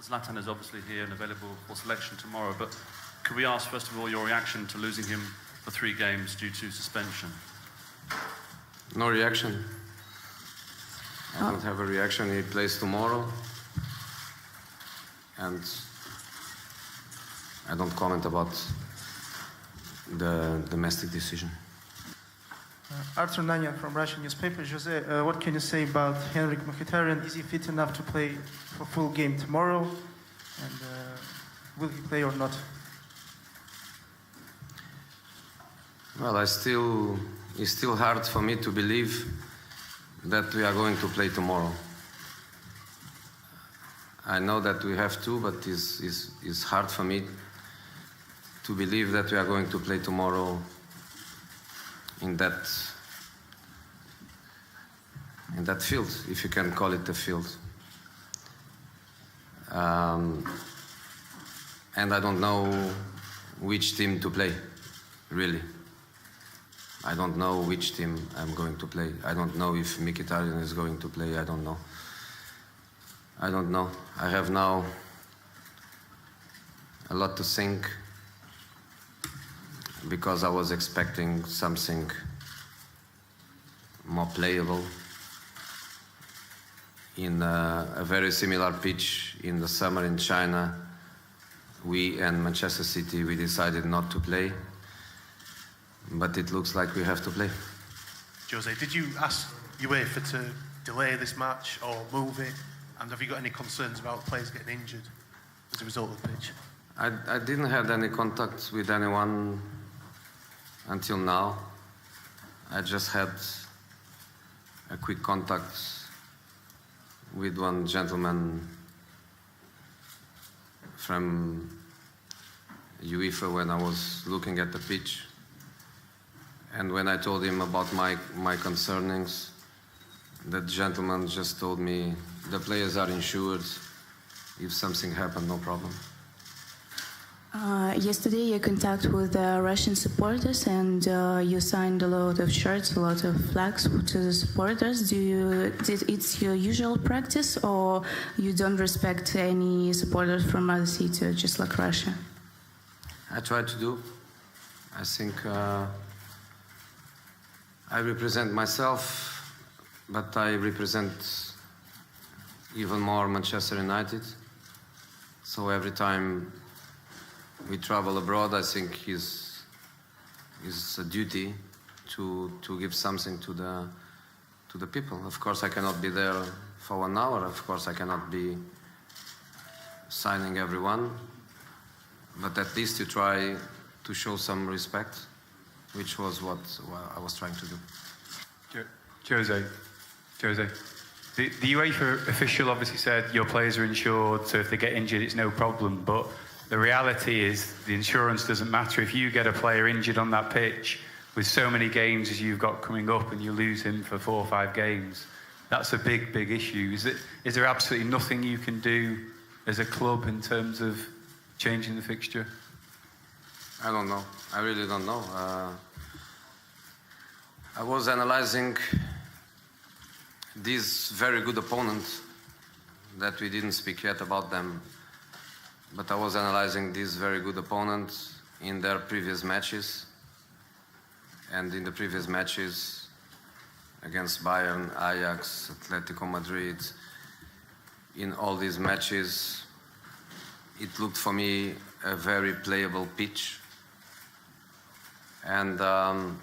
Zlatan is obviously here and available for selection tomorrow, but could we ask first of all your reaction to losing him for 3 games due to suspension? No reaction. I don't have a reaction. He plays tomorrow. And I don't comment about the domestic decision. Arthur Nanyan from Russian newspaper. Jose, what can you say about Henrik Mkhitaryan? Is he fit enough to play for full game tomorrow? And will he play or not? Well, it's still hard for me to believe that we are going to play tomorrow. I know that we have to, but it's hard for me to believe that we are going to play tomorrow in that field, if you can call it a field. And I don't know which team to play, really. I don't know which team I'm going to play. I don't know if Mkhitaryan is going to play. I don't know. I have now a lot to think because I was expecting something more playable in a very similar pitch in the summer in China. We and Manchester City, we decided not to play, but it looks like we have to play. Jose, did you ask UEFA to delay this match or move it? And have you got any concerns about players getting injured as a result of the pitch? I didn't have any contact with anyone until now. I just had a quick contact with one gentleman from UEFA when I was looking at the pitch. And when I told him about my concernings, the gentleman just told me the players are insured. If something happened, no problem. Yesterday you contact with Russian supporters and you signed a lot of shirts, a lot of flags to the supporters. It's your usual practice, or you don't respect any supporters from other cities, just like Russia? I try to do. I think I represent myself, but I represent even more Manchester United. So every time we travel abroad, I think it's a duty to give something to the people. Of course, I cannot be there for 1 hour. Of course, I cannot be signing everyone. But at least you try to show some respect, which was what I was trying to do. Jose, the UEFA official obviously said your players are insured, so if they get injured, it's no problem. But the reality is the insurance doesn't matter. If you get a player injured on that pitch with so many games as you've got coming up and you lose him for 4 or 5 games, that's a big, big issue. Is there absolutely nothing you can do as a club in terms of changing the fixture? I don't know. I really don't know. I was analyzing this very good opponent that we didn't speak yet about them. But I was analyzing this very good opponent in their previous matches. And in the previous matches against Bayern, Ajax, Atletico Madrid, in all these matches, it looked for me a very playable pitch. And I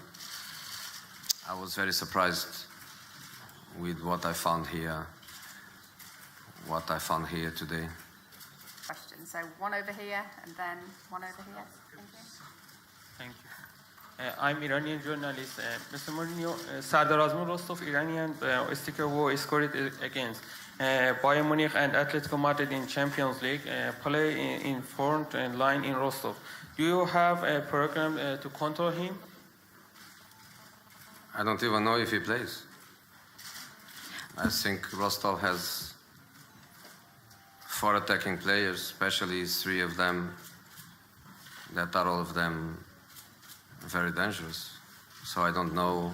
was very surprised with what I found here today. Question. So one over here and then one over here. Thank you. Thank you. I'm Iranian journalist. Mr. Mourinho, Sardar Azmoun Rostov, Iranian sticker war scored against Bayern Munich and Atletico Madrid in Champions League. Play in front line in Rostov. Do you have a program to control him? I don't even know if he plays. I think Rostov has 4 attacking players, especially 3 of them that are all of them very dangerous. So I don't know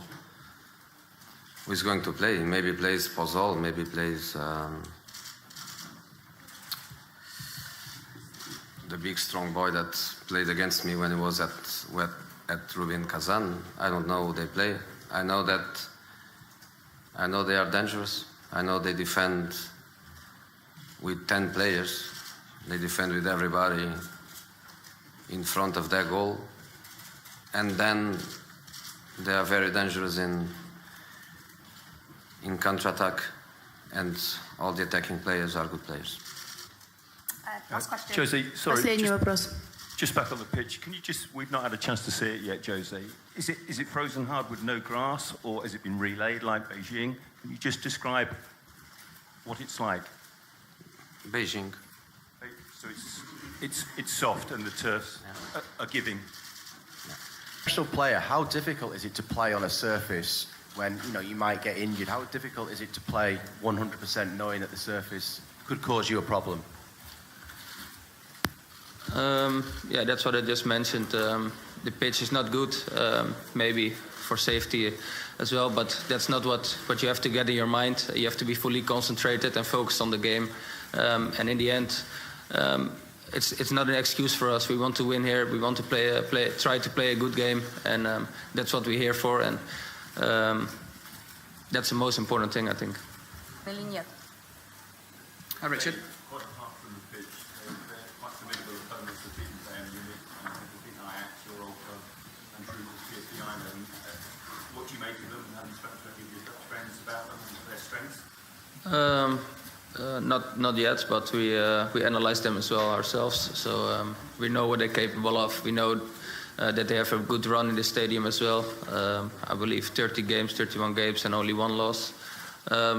who is going to play. Maybe plays Pozol, maybe plays the big strong boy that played against me when he was at Rubin Kazan. I don't know who they play. I know they are dangerous. I know they defend with 10 players. They defend with everybody in front of their goal. And then they are very dangerous in counter-attack. And all the attacking players are good players. Last question. Jose, sorry, Последний вопрос. just back on the pitch. Can you we've not had a chance to see it yet, Jose. Is it frozen hard with no grass, or has it been relayed like Beijing? Can you just describe what it's like? Beijing. So it's soft and the turfs are giving. Professional player, how difficult is it to play on a surface when you might get injured? How difficult is it to play 100% knowing that the surface could cause you a problem? Yeah, that's what I just mentioned. The pitch is not good, maybe for safety as well, but that's not what you have to get in your mind. You have to be fully concentrated and focused on the game. And in the end, it's not an excuse for us. We want to win here. We want to try to play a good game, and that's what we're here for. And that's the most important thing, I think. Или нет? Hi, Richard. Quite apart from the pitch, they're quite formidable opponents that beaten Bayern Munich, Ajax, Europa, and PSG Eindhoven. What do you make of them, and have you spoken to any of your Dutch friends about them and their strengths? Not yet, but we analyze them as well ourselves. So we know what they're capable of. We know that they have a good run in the stadium as well. I believe 31 games and only 1 loss.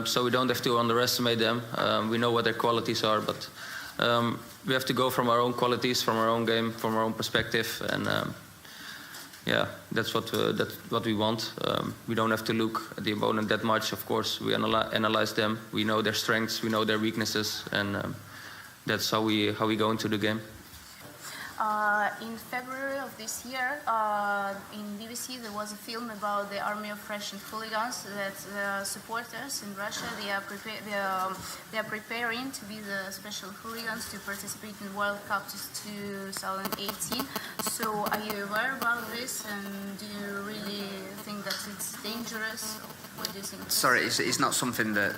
So we don't have to underestimate them. We know what their qualities are, but we have to go from our own qualities, from our own game, from our own perspective, and yeah, that's what we want. We don't have to look at the opponent that much. Of course, we analyze them. We know their strengths, we know their weaknesses, and that's how we go into the game. In February of this year, in BBC, there was a film about the army of Russian hooligans that the supporters in Russia, they are preparing to be the special hooligans to participate in World Cup 2018. So are you aware about this, and do you really think that it's dangerous? What do you think? Sorry, it's not something that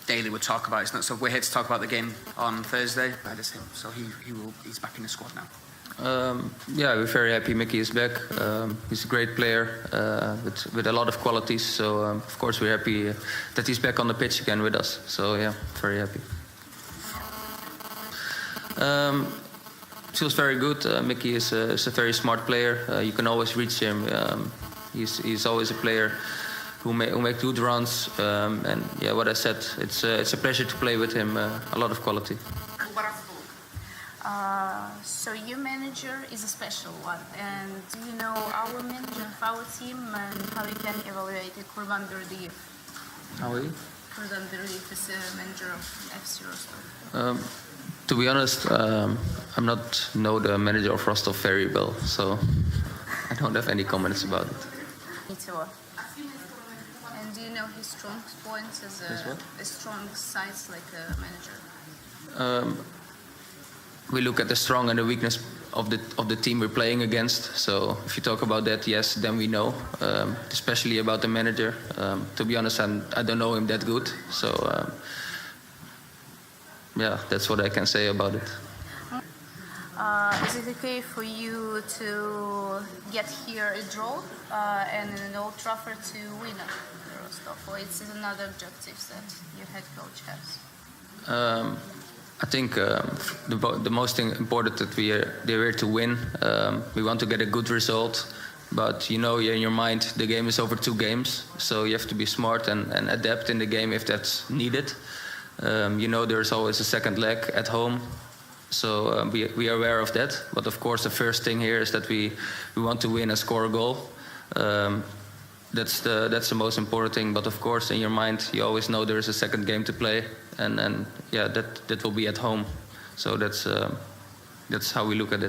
Daly would talk about. It's not so. We're here to talk about the game on Thursday. That is him. So he's back in the squad now. Yeah, we're very happy Mickey is back. He's a great player with a lot of qualities. So of course we're happy that he's back on the pitch again with us. So yeah, very happy. Feels very good. Mickey is a very smart player. You can always reach him. He's always a player who make good runs. And yeah, what I said, it's a pleasure to play with him. A lot of quality. So your manager is a special one, and do you know our manager of our team and how you can evaluate it? Kurban Durdiyev. How are you? Kurban Durdiyev is the manager of FC Rostov. To be honest, I'm not know the manager of Rostov very well, so I don't have any comments about it. Me too. And do you know his strong points as a strong sides like a manager? We look at the strong and the weakness of the team we're playing against. So if you talk about that, yes, then we know, especially about the manager. To be honest, I don't know him that good. So yeah, that's what I can say about it. Is it okay for you to get here a draw and in Old Trafford to win Rostov, or it's another objective that your head coach has? I think the most important that they're here to win. We want to get a good result, but in your mind the game is over 2 games, so you have to be smart and adapt in the game if that's needed. There's always a second leg at home, so we are aware of that. But of course, the first thing here is that we want to win and score a goal. That's the most important thing. But of course, in your mind, you always know there is a second game to play, and yeah, that will be at home. So that's how we look at it.